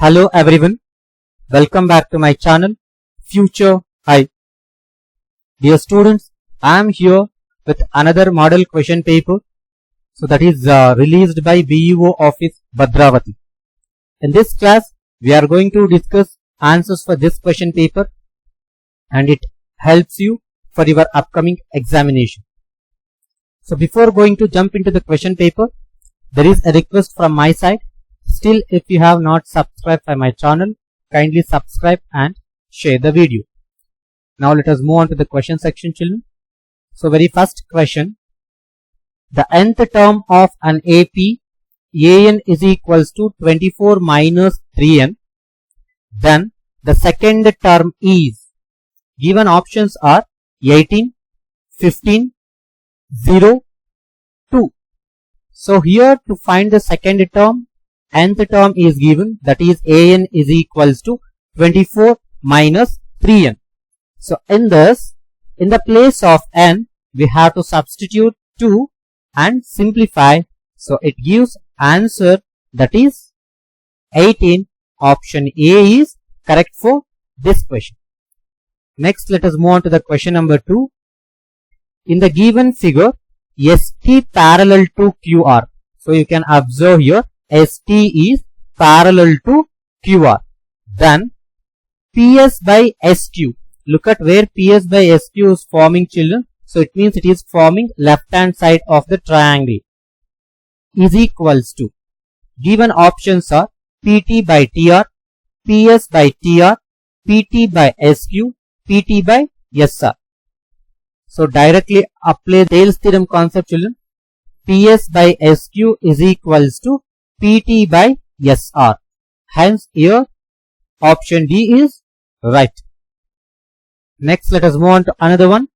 Hello everyone, welcome back to my channel Future I. Dear students, I am here with another model question paper. So that is released by BEO Office Bhadravati. In this class, we are going to discuss answers for this question paper and it helps you for your upcoming examination. So before going to jump into the question paper, there is a request from my side. Still, if you have not subscribed to my channel, kindly subscribe and share the video. Now let us move on to the question section, children. So very first question. The nth term of an AP, AN is equals to 24 minus 3n. Then the second term is, given options are 18, 15, 0, 2. So here to find the second term, nth term is given, that is an is equals to 24 minus 3n. So in this, in the place of n, we have to substitute 2 and simplify. So it gives answer, that is 18. Option A is correct for this question. Next, let us move on to the question number 2. In the given figure, ST parallel to QR. So you can observe here, ST is parallel to QR. Then PS by SQ. Look at where PS by SQ is forming, children. So it means it is forming left hand side of the triangle. Is equals to, given options are PT by TR, PS by TR, PT by SQ, PT by SR. So directly apply Thales theorem concept, children. PS by SQ is equals to PT by SR. Hence here option D is right. Next, let us move on to another one.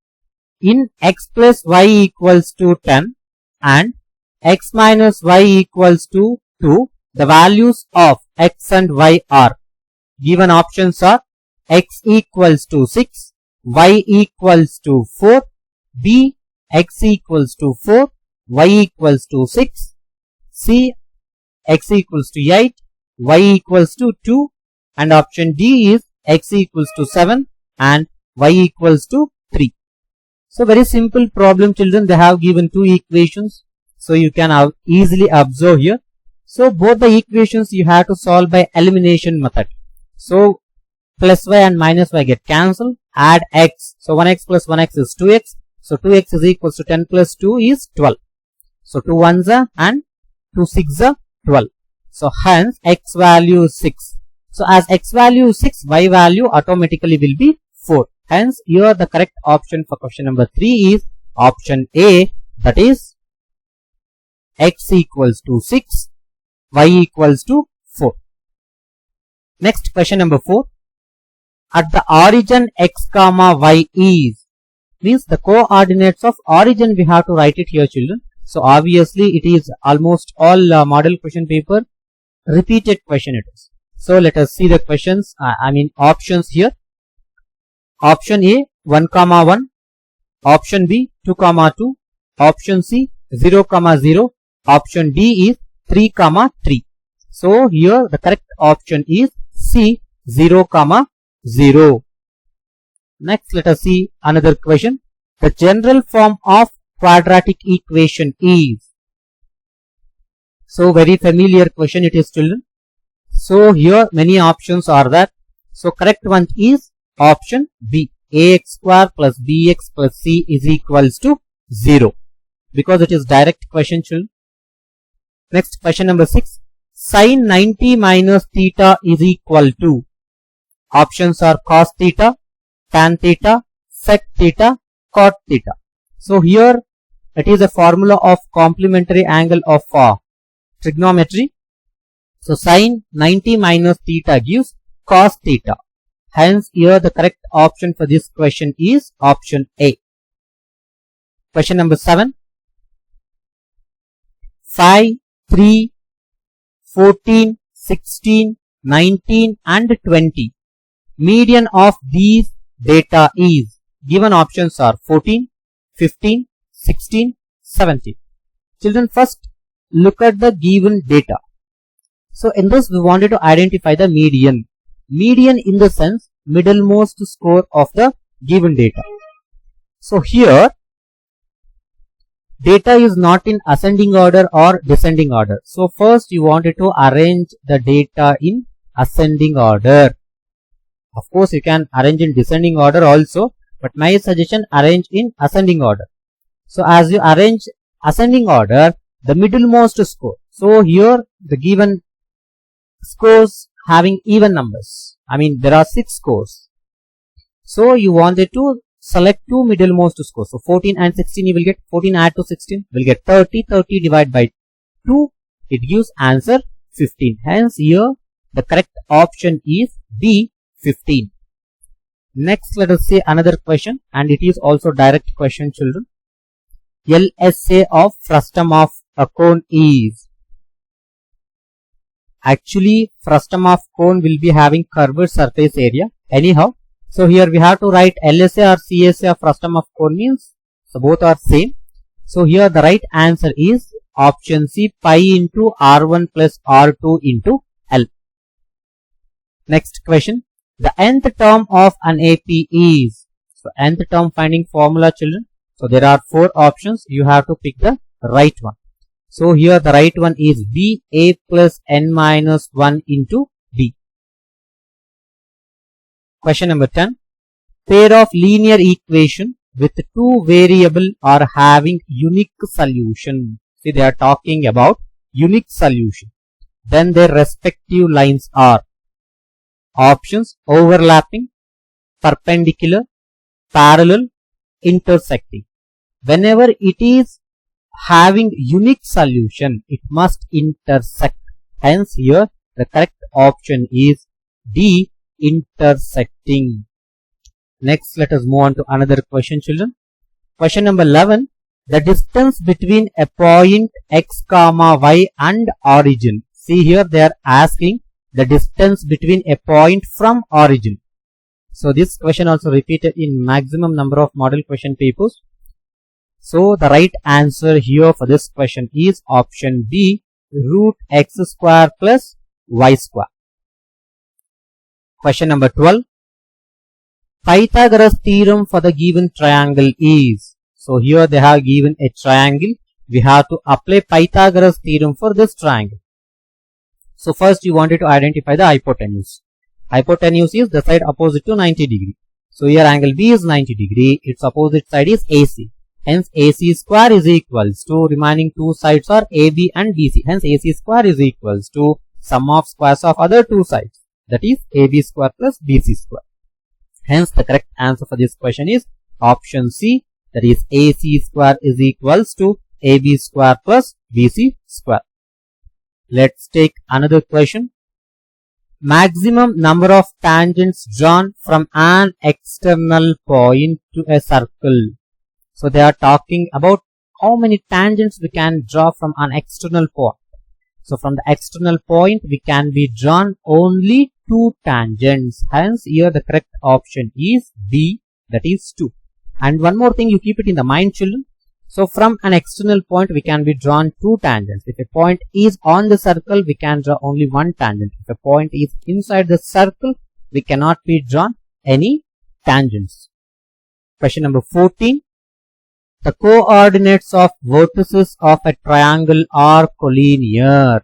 In x plus y equals to 10 and x minus y equals to 2, the values of x and y are, given options are x equals to 6, y equals to 4, B x equals to 4, y equals to 6, C x equals to 8, y equals to 2, and option D is x equals to 7 and y equals to 3. So very simple problem, children. They have given two equations. So you can easily observe here. So both the equations you have to solve by elimination method. So plus y and minus y get cancelled. Add x. So 1x plus 1x is 2x. So 2x is equals to 10 plus 2 is 12. So 2 1s are and 2 6s are 12. So hence x value is 6. So as x value is 6, y value automatically will be 4. Hence here the correct option for question number 3 is option A, that is x equals to 6, y equals to 4. Next, question number 4. At the origin x comma y is, means the coordinates of origin we have to write it here, children. So obviously it is almost all model question paper repeated question it is. So let us see the questions, options here. Option A 1 comma 1, option B 2 comma 2, option C 0 comma 0, option D is 3 comma 3. So here the correct option is C 0 comma 0. Next, let us see another question. The general form of quadratic equation is. So very familiar question it is, children. So here many options are there. So correct one is option B. Ax square plus bx plus c is equals to 0. Because it is direct question, children. Next, question number 6. Sin 90 minus theta is equal to. Options are cos theta, tan theta, sec theta, cot theta. So here it is a formula of complementary angle of trigonometry. So sin 90 minus theta gives cos theta. Hence here the correct option for this question is option A. Question number 7. 5, 3, 14, 16, 19 and 20. Median of these data is, given options are 14, 15, 16, 17. Children, first look at the given data. So in this we wanted to identify the median. Median in the sense middlemost score of the given data. So here data is not in ascending order or descending order. So first you wanted to arrange the data in ascending order. Of course you can arrange in descending order also, but my suggestion arrange in ascending order. So as you arrange ascending order, the middlemost score. So here the given scores having even numbers. I mean there are 6 scores. So you wanted to select 2 middlemost scores. So 14 and 16 you will get 14 add to 16 will get 30. 30 divided by 2 it gives answer 15. Hence here the correct option is B, 15. Next let us see another question, and it is also direct question, children. LSA of frustum of a cone is. Actually frustum of cone will be having curved surface area anyhow. So here we have to write LSA or CSA of frustum of cone means, so both are same. So here the right answer is option C, pi into R1 plus R2 into L. Next question. The nth term of an AP is. So nth term finding formula, children. So there are 4 options. You have to pick the right one. So here the right one is B, A plus N minus 1 into B. Question number 10. Pair of linear equation with 2 variable are having unique solution. See, they are talking about unique solution. Then their respective lines are options: overlapping, perpendicular, parallel, intersecting. Whenever it is having unique solution, it must intersect. Hence here the correct option is D, intersecting. Next let us move on to another question, children. Question number 11. The distance between a point x comma y and origin. See here they are asking the distance between a point from origin. So this question also repeated in maximum number of model question papers. So the right answer here for this question is option B, root x square plus y square. Question number 12. Pythagoras theorem for the given triangle is. So here they have given a triangle. We have to apply Pythagoras theorem for this triangle. So first you wanted to identify the hypotenuse. Hypotenuse is the side opposite to 90 degree. So here angle B is 90 degree. Its opposite side is AC. Hence AC square is equals to remaining 2 sides are AB and BC. Hence AC square is equals to sum of squares of other 2 sides. That is AB square plus BC square. Hence the correct answer for this question is option C. That is AC square is equals to AB square plus BC square. Let's take another question. Maximum number of tangents drawn from an external point to a circle. So they are talking about how many tangents we can draw from an external point. So from the external point we can be drawn only 2 tangents. Hence here the correct option is B, that is 2. And one more thing you keep it in the mind, children. So from an external point we can be drawn 2 tangents. If a point is on the circle we can draw only 1 tangent. If a point is inside the circle we cannot be drawn any tangents. Question number 14. The coordinates of vertices of a triangle are collinear.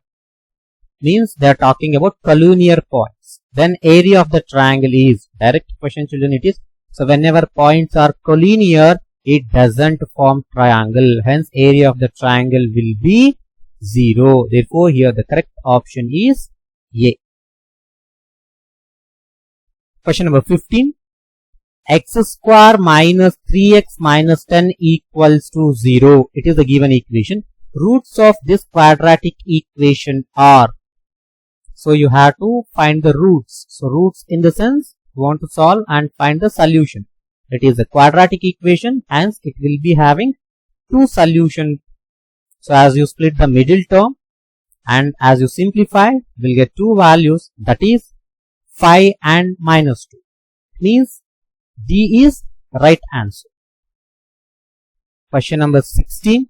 Means they are talking about collinear points. Then area of the triangle is. Direct question, children, it is. So whenever points are collinear, it doesn't form triangle. Hence area of the triangle will be 0. Therefore here the correct option is A. Question number 15. X square minus 3x minus 10 equals to 0. It is the given equation. Roots of this quadratic equation are. So you have to find the roots. So roots in the sense you want to solve and find the solution. It is a quadratic equation, hence it will be having 2 solutions. So as you split the middle term and as you simplify, you will get 2 values, that is 5 and minus 2. Means D is right answer. Question number 16.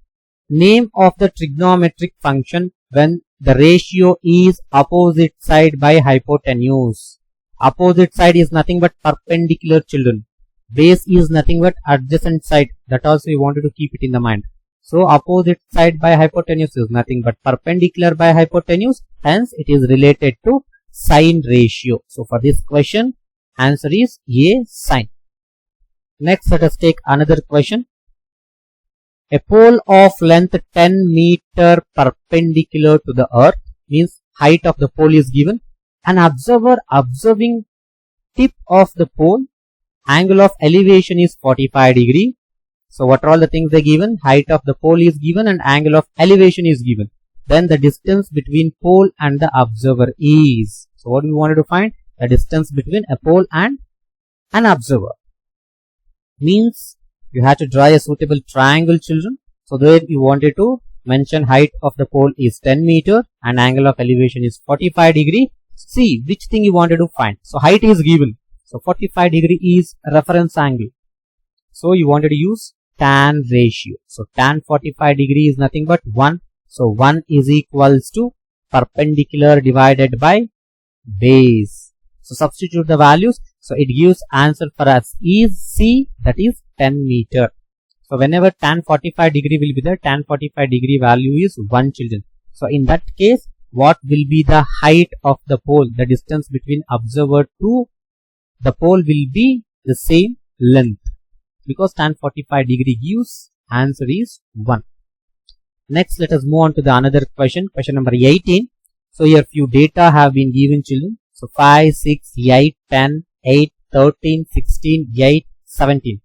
Name of the trigonometric function when the ratio is opposite side by hypotenuse. Opposite side is nothing but perpendicular, children. Base is nothing but adjacent side. That also we wanted to keep it in the mind. So opposite side by hypotenuse is nothing but perpendicular by hypotenuse. Hence it is related to sine ratio. So for this question, answer is A, sine. Next, let us take another question. A pole of length 10 meter perpendicular to the earth, means height of the pole is given. An observer observing tip of the pole, angle of elevation is 45 degree. So what are all the things they given? Height of the pole is given and angle of elevation is given. Then the distance between pole and the observer is. So what we wanted to find? The distance between a pole and an observer. Means you have to draw a suitable triangle, children. So there you wanted to mention height of the pole is 10 meter and angle of elevation is 45 degree. See which thing you wanted to find. So height is given. So 45 degree is reference angle. So you wanted to use tan ratio. So tan 45 degree is nothing but 1. So 1 is equals to perpendicular divided by base. So substitute the values. So it gives answer for us is C, that is 10 meter. So whenever tan 45 degree will be there, tan 45 degree value is 1, children. So in that case, what will be the height of the pole? The distance between observer to the pole will be the same length. Because tan 45 degree gives answer is 1. Next, let us move on to the another question. Question number 18. So here few data have been given, children. So 5, 6, 8, 10, 8, 13, 16, 8, 17.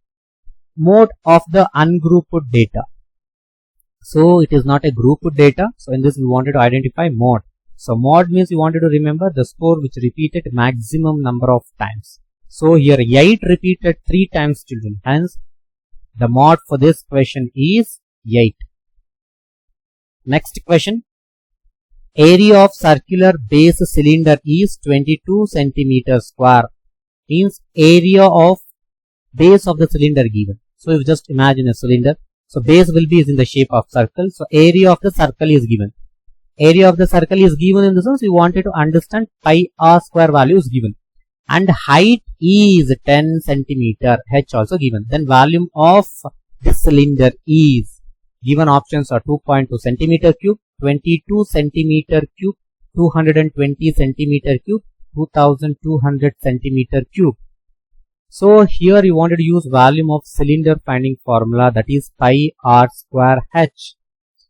Mode of the ungrouped data. So it is not a grouped data. So in this we wanted to identify mode. So mode means you wanted to remember the score which repeated maximum number of times. So here 8 repeated 3 times, children. Hence the mode for this question is 8. Next question. Area of circular base cylinder is 22 centimeter square. Means area of base of the cylinder given. So you just imagine a cylinder. So base will be in the shape of circle. So area of the circle is given. Area of the circle is given in the sense you wanted to understand pi r square value is given. And height is 10 centimeter. H also given. Then volume of the cylinder is given. Options are 2.2 centimeter cube, 22 centimeter cube, 220 centimeter cube, 2200 centimeter cube. So here you wanted to use volume of cylinder finding formula, that is pi r square h.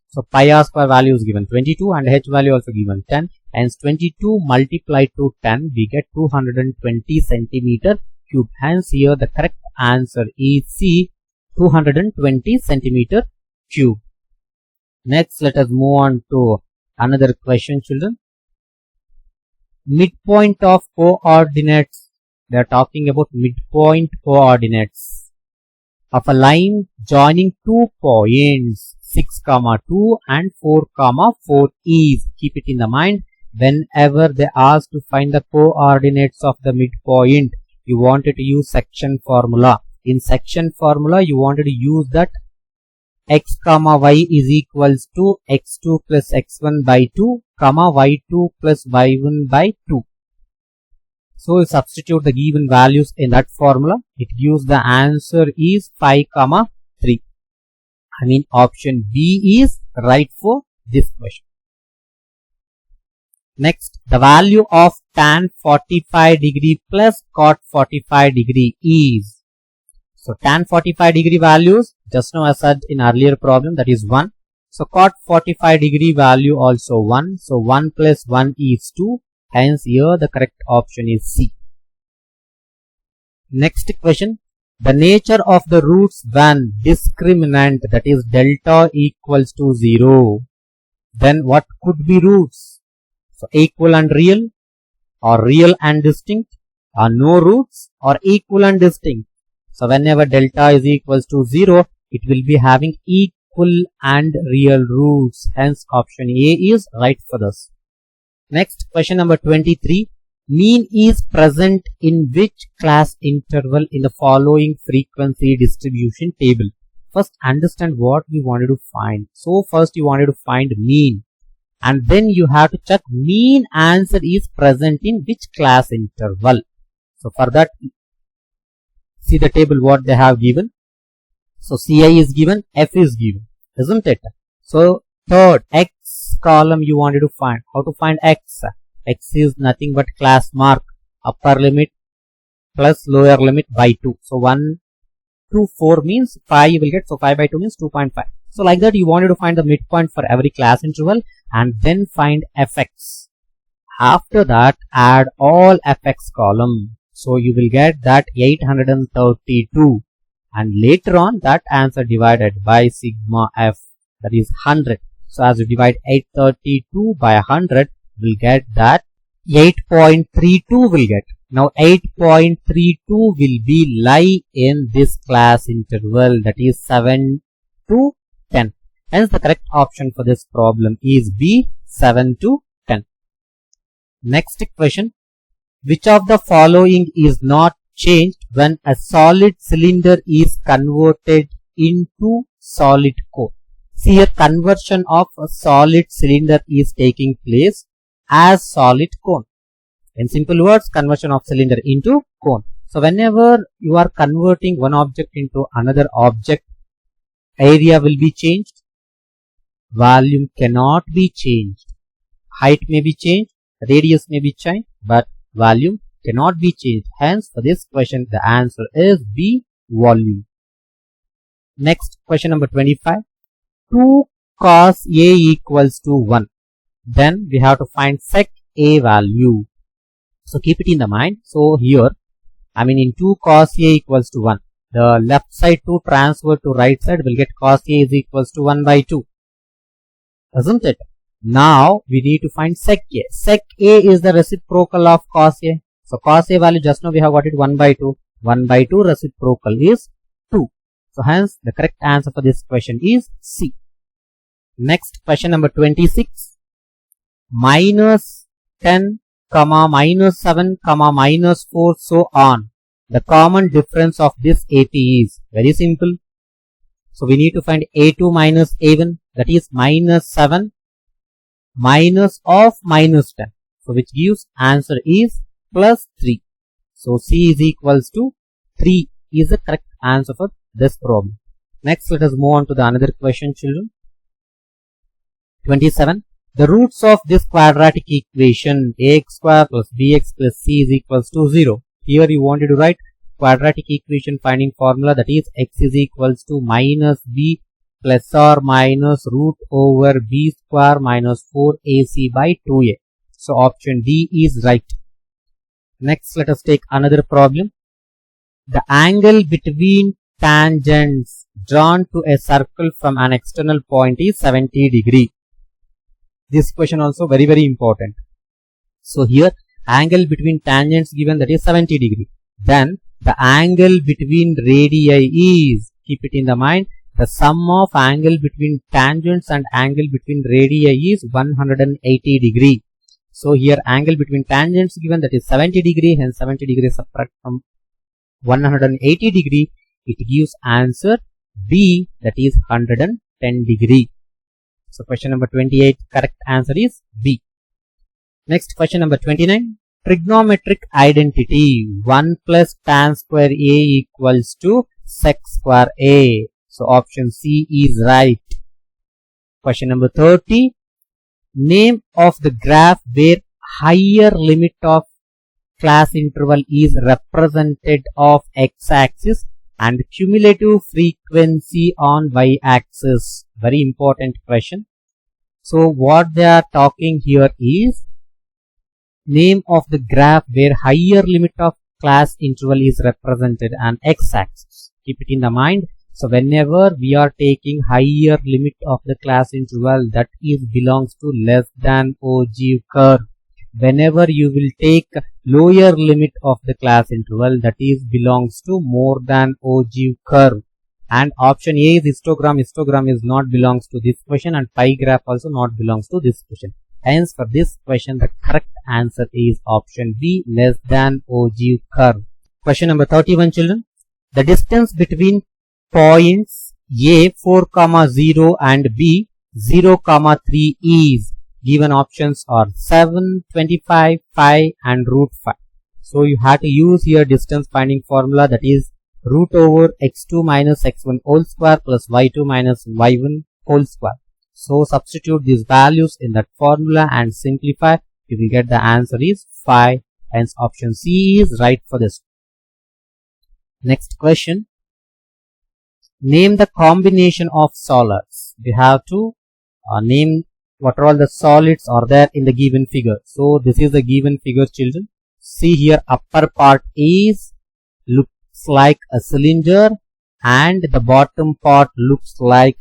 So pi r square value is given 22 and h value also given 10. Hence 22 multiplied to 10 we get 220 centimeter cube. Hence here the correct answer is C, 220 centimeter cube. Next, let us move on to another question, children. Midpoint of coordinates. They are talking about midpoint coordinates of a line joining 2 points 6, 2 and 4, 4 is. Keep it in the mind. Whenever they ask to find the coordinates of the midpoint, you wanted to use section formula. In section formula, you wanted to use that x, y is equals to x2 plus x1 by 2, y2 plus y1 by 2. So substitute the given values in that formula. It gives the answer is 5, 3. I mean option B is right for this question. Next, the value of tan 45 degree plus cot 45 degree is. So tan 45 degree values just now as said in earlier problem, that is 1. So cot 45 degree value also 1. So 1 plus 1 is 2. Hence here the correct option is C. Next question. The nature of the roots when discriminant, that is delta equals to 0. Then what could be roots? So equal and real, or real and distinct, or no roots, or equal and distinct. So whenever delta is equals to 0, it will be having equal and real roots. Hence option A is right for this. Next, question number 23. Mean is present in which class interval in the following frequency distribution table? First understand what we wanted to find. So first you wanted to find mean. and then you have to check mean answer is present in which class interval. So for that, see the table what they have given. So Ci is given, F is given, isn't it? So third, X column you wanted to find. How to find X? X is nothing but class mark, upper limit plus lower limit by 2. So 1 to 4 means 5 you will get. So 5 by 2 means 2.5. So like that you wanted to find the midpoint for every class interval and then find Fx. After that add all Fx column. So you will get that 832 and later on that answer divided by sigma F, that is 100. So as you divide 832 by 100 will get that 8.32 will get. Now 8.32 will be lie in this class interval, that is 7 to 10. Hence the correct option for this problem is B, 7 to 10. Next question. Which of the following is not changed when a solid cylinder is converted into solid core? See, a conversion of a solid cylinder is taking place as solid cone. In simple words, conversion of cylinder into cone. So whenever you are converting one object into another object, area will be changed, volume cannot be changed, height may be changed, radius may be changed, but volume cannot be changed. Hence for this question the answer is B, volume. Next, question number 25. 2 cos A equals to 1. Then we have to find sec A value. So keep it in the mind. So here, in 2 cos A equals to 1. The left side to transfer to right side will get cos A is equals to 1 by 2. Isn't it? Now we need to find sec A. Sec A is the reciprocal of cos A. So cos A value just now we have got it 1 by 2. 1 by 2 reciprocal is 2. So hence the correct answer for this question is C. Next, question number 26. Minus 10, minus 7, minus 4, so on. The common difference of this AP is very simple. So we need to find A2 minus A1, that is minus 7 minus of minus 10. So which gives answer is plus 3. So C is equals to 3 is the correct answer for this problem. Next, let us move on to the another question, children. 27. The roots of this quadratic equation ax square plus bx plus c is equals to 0. Here you wanted to write quadratic equation finding formula, that is x is equals to minus b plus or minus root over b square minus 4ac by 2a. So option D is right. Next, let us take another problem. The angle between tangents drawn to a circle from an external point is 70 degree. This question also very important. So here angle between tangents given, that is 70 degree. Then the angle between radii is, keep it in the mind, the sum of angle between tangents and angle between radii is 180 degree. So here angle between tangents given, that is 70 degree, hence 70 degree subtract from 180 degree, it gives answer B, that is 110 degree. So question number 28, correct answer is B. Next, question number 29. Trigonometric identity 1 plus tan square A equals to sec square A. So option C is right. Question number 30. Name of the graph where higher limit of class interval is represented of x-axis and cumulative frequency on y-axis. Very important question. So what they are talking here is name of the graph where higher limit of class interval is represented on x-axis. Keep it in the mind. So whenever we are taking higher limit of the class interval, that is belongs to less than ogive curve. Whenever you will take lower limit of the class interval, that is belongs to more than ogive curve. And option A is histogram. Histogram is not belongs to this question, and pie graph also not belongs to this question. Hence for this question the correct answer is option B, less than ogive curve. Question number 31, children. The distance between points A 4, 0 and B 0, 3 is Given options are 7, 25, 5 and root 5. So you have to use here distance finding formula, that is root over x2 minus x1 whole square plus y2 minus y1 whole square. So substitute these values in that formula and simplify. You will get the answer is 5. Hence option C is right for this. Next question. Name the combination of solids. We have to name what are all the solids are there in the given figure. So this is the given figure, children. See here, upper part is looks like a cylinder and the bottom part looks like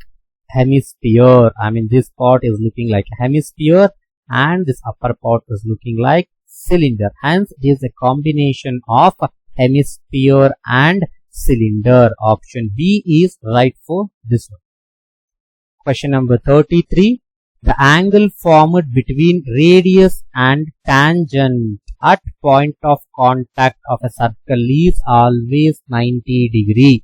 hemisphere. I mean, this part is looking like a hemisphere and this upper part is looking like cylinder. Hence it is a combination of hemisphere and cylinder. Option B is right for this one. Question number 33. The angle formed between radius and tangent at point of contact of a circle is always 90 degree.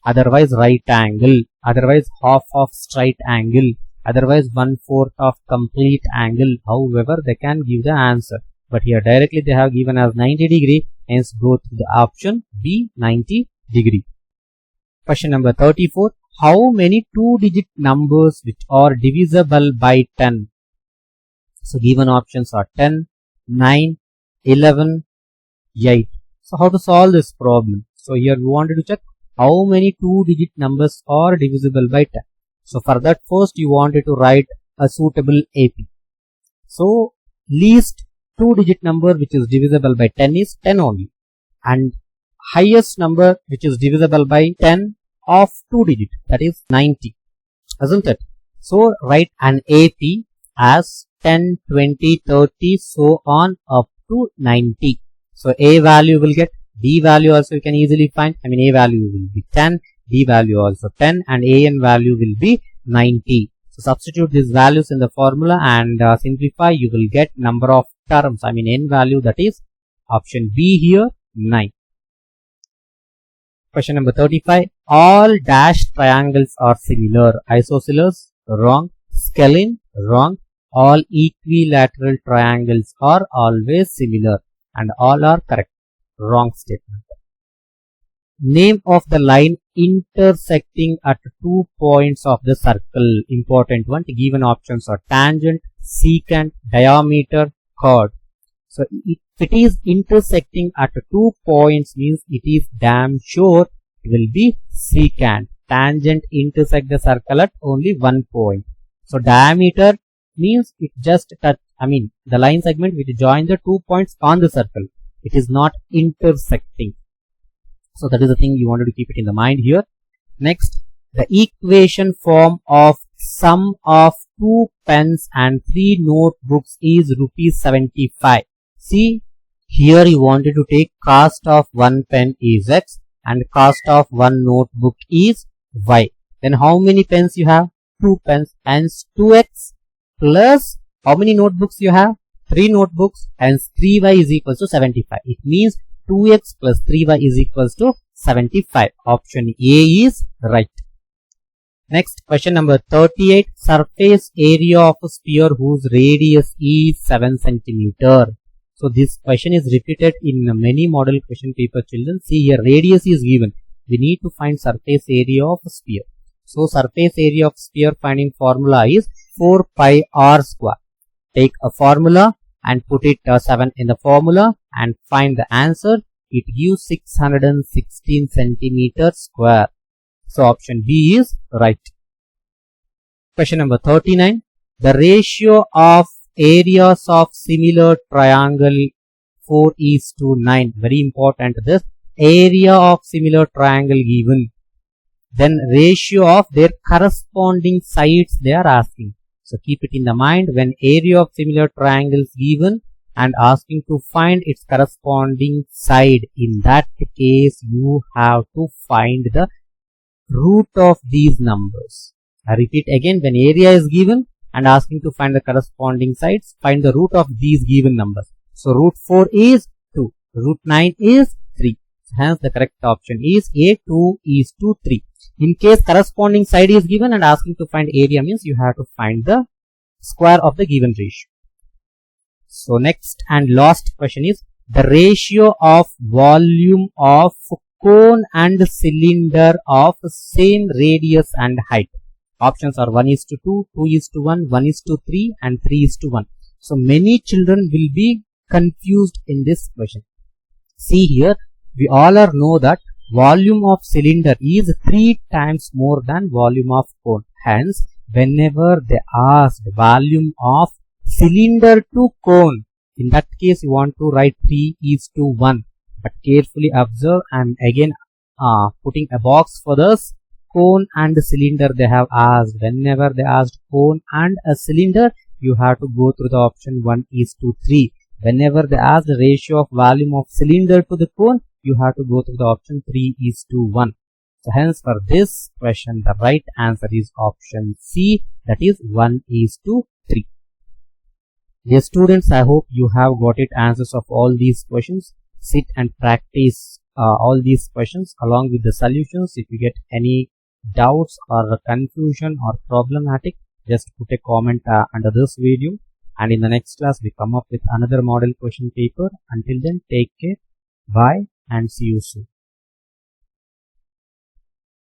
Otherwise right angle, otherwise half of straight angle, otherwise 1/4 of complete angle. However, they can give the answer. But here directly they have given as 90 degree. Hence go to the option B, 90 degree. Question number 34. How many 2-digit numbers which are divisible by 10? So given options are 10, 9, 11, 8. So how to solve this problem? So here we wanted to check how many 2-digit numbers are divisible by 10. So for that, first you wanted to write a suitable AP. So least 2-digit number which is divisible by 10 is 10 only, and highest number which is divisible by 10 of 2-digit, that is 90, isn't it? So write an AP as 10, 20, 30, so on up to 90. So A value will get, B value also you can easily find. I mean, A value will be 10, B value also 10 and AN value will be 90. So substitute these values in the formula and simplify. You will get number of terms, I mean N value, that is option B here, 9. Question number 35. All dashed triangles are similar. Isosceles, wrong. Scalene, wrong. All equilateral triangles are always similar, and all are correct. Wrong statement. Name of the line intersecting at 2 points of the circle. Important one. The given options are tangent, secant, diameter, chord. So if it is intersecting at 2 points, means it is damn sure it will be secant. Tangent intersect the circle at only 1 point. So diameter means it just touch, I mean the line segment which join the 2 points on the circle. It is not intersecting. So that is the thing you wanted to keep it in the mind here. Next, the equation form of sum of 2 pens and 3 notebooks is rupees 75. See, here you wanted to take cost of 1 pen is X and cost of 1 notebook is Y. Then how many pens you have? 2 pens, hence 2X plus how many notebooks you have? 3 notebooks, hence 3Y is equals to 75. It means 2X plus 3Y is equals to 75. Option A is right. Next, question number 38. Surface area of a sphere whose radius is 7 centimeter. So this question is repeated in many model question paper, children. See here, radius is given. We need to find surface area of a sphere. So surface area of sphere finding formula is 4 pi r square. Take a formula and put it 7 in the formula and find the answer. It gives 616 centimeter square. So option B is right. Question number 39. The ratio of areas of similar triangle 4:9. Very important, this area of similar triangle given. Then ratio of their corresponding sides they are asking. So keep it in the mind, when area of similar triangles given and asking to find its corresponding side. In that case, you have to find the root of these numbers. I repeat again, when area is given and asking to find the corresponding sides, find the root of these given numbers. So root 4 is 2, root 9 is 3. Hence the correct option is A, 2 is to 3. In case corresponding side is given and asking to find area, means you have to find the square of the given ratio. So next and last question is the ratio of volume of cone and cylinder of same radius and height. Options are 1:2, 2:1, 1:3 and 3:1. So many children will be confused in this question. See here, we all know that volume of cylinder is 3 times more than volume of cone. Hence, whenever they ask volume of cylinder to cone, in that case you want to write 3:1. But carefully observe, and again putting a box for this cone and cylinder they have asked. Whenever they asked cone and a cylinder, you have to go through the option 1:3. Whenever they ask the ratio of volume of cylinder to the cone, you have to go through the option 3:1. So hence for this question, the right answer is option C, that is 1:3. Dear students, I hope you have got it answers of all these questions. Sit and practice all these questions along with the solutions. If you get any doubts or confusion or problematic, just put a comment under this video, and in the next class we come up with another model question paper. Until then, take care, bye and see you soon.